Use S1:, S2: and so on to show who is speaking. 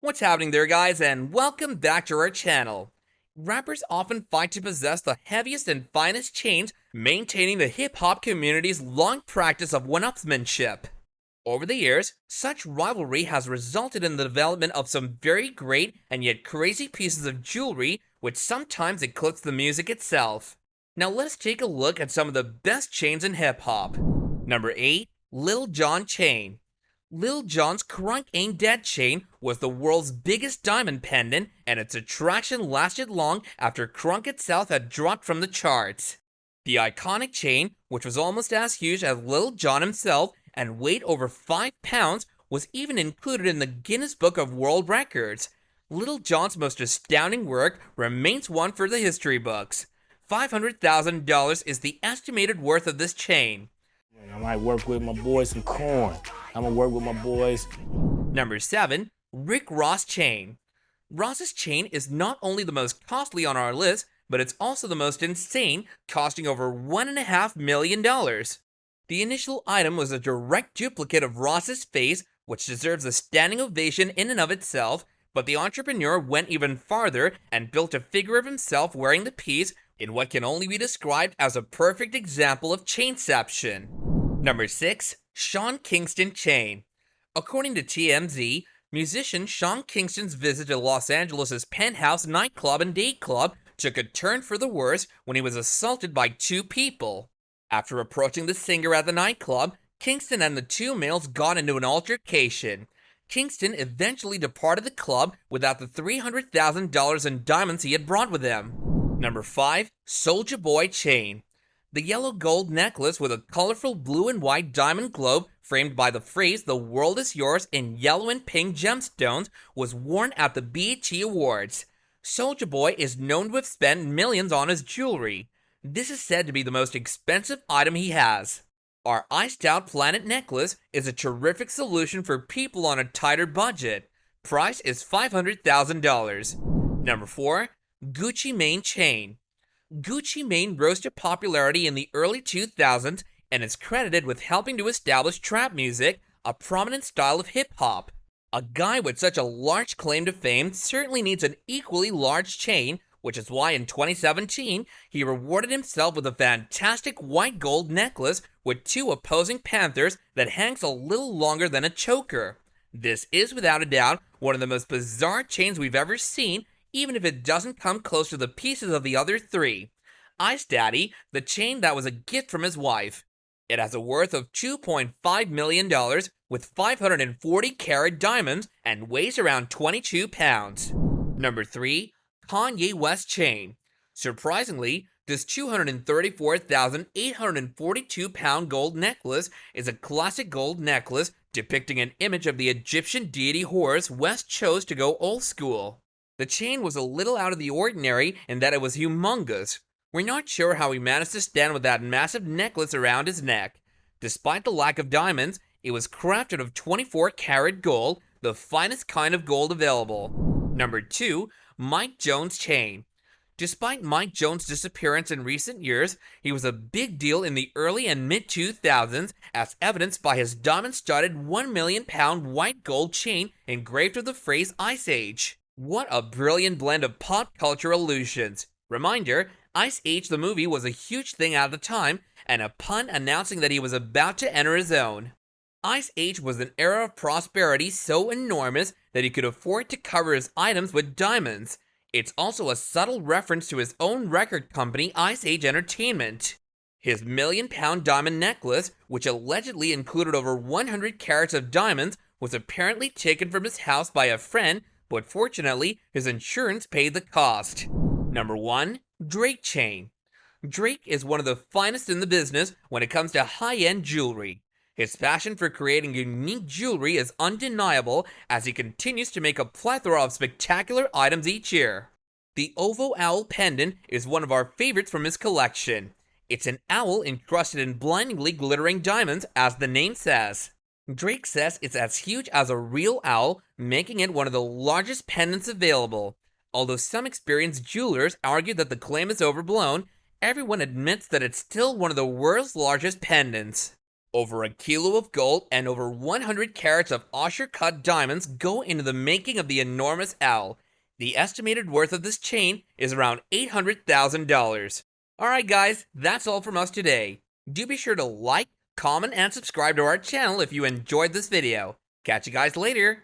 S1: What's happening there, guys, and welcome back to our channel. Rappers often fight to possess the heaviest and finest chains, maintaining the hip-hop community's long practice of one-upsmanship. Over the years, such rivalry has resulted in the development of some very great and yet crazy pieces of jewelry, which sometimes eclipse the music itself. Now let's take a look at some of the best chains in hip-hop. Number 8. Lil John Chain. Lil Jon's Crunk Ain't Dead chain was the world's biggest diamond pendant, and its attraction lasted long after Crunk itself had dropped from the charts. The iconic chain, which was almost as huge as Lil Jon himself and weighed over 5 pounds, was even included in the Guinness Book of World Records. Lil Jon's most astounding work remains one for the history books. $500,000 is the estimated worth of this chain.
S2: I might work with my boys some corn. I'm gonna work with my boys.
S1: Number 7. Rick Ross Chain. Ross's chain is not only the most costly on our list, but it's also the most insane, costing over $1.5 million. The initial item was a direct duplicate of Ross's face, which deserves a standing ovation in and of itself, but the entrepreneur went even farther and built a figure of himself wearing the piece in what can only be described as a perfect example of chainception. Number 6. Sean Kingston Chain. According to TMZ, musician Sean Kingston's visit to Los Angeles' Penthouse nightclub and day club took a turn for the worse when he was assaulted by two people. After approaching the singer at the nightclub, Kingston and the two males got into an altercation. Kingston eventually departed the club without the $300,000 in diamonds he had brought with him. Number 5. Soulja Boy Chain. The yellow gold necklace with a colorful blue and white diamond globe framed by the phrase "The world is yours" in yellow and pink gemstones was worn at the BET Awards. Soulja Boy is known to have spent millions on his jewelry. This is said to be the most expensive item he has. Our Iced Out Planet necklace is a terrific solution for people on a tighter budget. Price is $500,000. Number 4. Gucci Mane Chain. Gucci Mane rose to popularity in the early 2000s and is credited with helping to establish trap music, a prominent style of hip-hop. A guy with such a large claim to fame certainly needs an equally large chain, which is why in 2017, he rewarded himself with a fantastic white gold necklace with two opposing panthers that hangs a little longer than a choker. This is without a doubt one of the most bizarre chains we've ever seen, even if it doesn't come close to the pieces of the other three. Ice Daddy, the chain that was a gift from his wife. It has a worth of $2.5 million with 540 carat diamonds and weighs around 22 pounds. Number 3. Kanye West Chain. Surprisingly, this 234,842 pound gold necklace is a classic gold necklace depicting an image of the Egyptian deity Horus West chose to go old school. The chain was a little out of the ordinary in that it was humongous. We're not sure how he managed to stand with that massive necklace around his neck. Despite the lack of diamonds, it was crafted of 24 karat gold, the finest kind of gold available. Number 2. Mike Jones Chain. Despite Mike Jones' disappearance in recent years, he was a big deal in the early and mid-2000s, as evidenced by his diamond-studded 1 million pound white gold chain engraved with the phrase Ice Age. What a brilliant blend of pop culture allusions. Reminder, Ice Age the movie was a huge thing at the time, and a pun announcing that he was about to enter his own. Ice Age was an era of prosperity so enormous that he could afford to cover his items with diamonds. It's also a subtle reference to his own record company, Ice Age Entertainment. His million-pound diamond necklace, which allegedly included over 100 carats of diamonds, was apparently taken from his house by a friend, but fortunately, his insurance paid the cost. Number 1. Drake Chain. Drake is one of the finest in the business when it comes to high-end jewelry. His passion for creating unique jewelry is undeniable as he continues to make a plethora of spectacular items each year. The Ovo Owl pendant is one of our favorites from his collection. It's an owl encrusted in blindingly glittering diamonds, as the name says. Drake says it's as huge as a real owl, making it one of the largest pendants available. Although some experienced jewelers argue that the claim is overblown, everyone admits that it's still one of the world's largest pendants. Over a kilo of gold and over 100 carats of Osher-cut diamonds go into the making of the enormous owl. The estimated worth of this chain is around $800,000. Alright guys, that's all from us today. Do be sure to like, comment, and subscribe to our channel if you enjoyed this video. Catch you guys later.